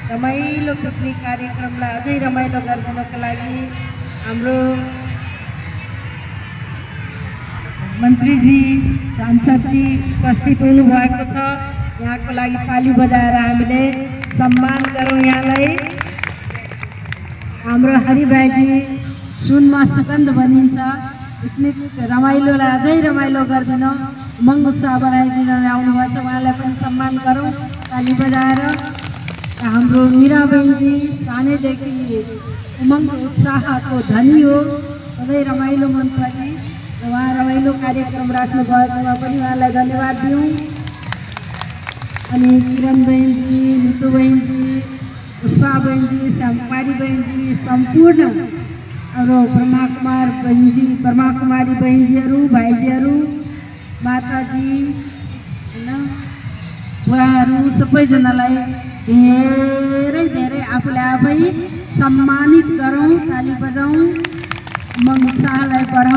रमाइलो पिकनिक कार्यक्रमलाई अझै रमाइलो गरिदिनको लागि हाम्रो मन्त्रीजी सांसदजी उपस्थित हुनुभएको छ। यहाँको लागि ताली बजाएर हामीले सम्मान गरौँ यहाँलाई। हाम्रो हरिभाइजी सुनमा सुगन्ध भनिन्छ। पिकनिक रमाइलोलाई अझै रमाइलो गरिदिन उमङ्ग उत्साह बनाइदिन आउनुभएको छ। उहाँलाई पनि सम्मान गरौँ ताली बजाएर। हाम्रो मीरा बहिनीजी सानैदेखि उमङ्ग उत्साहको धनी हो, सधैँ रमाइलो मनपर्ने। उहाँ रमाइलो कार्यक्रम राख्नु भएकोमा पनि उहाँलाई धन्यवाद दिउँ। अनि किरण बहिनीजी, नितु बहिनीजी, पुष्पा बहिनीजी, श्यामकुमारी बहिनीजी, सम्पूर्ण हाम्रो ब्रह्माकुमार बहिनीजी, ब्रह्माकुमारी बहिनीजीहरू, भाइजीहरू, माताजी होइन बुवाहरू सबैजनालाई धेरै धेरै आफूले आफै सम्मानित गरौँ, ताली बजाउँ, उमङ्ग उत्साहलाई बढाउँ।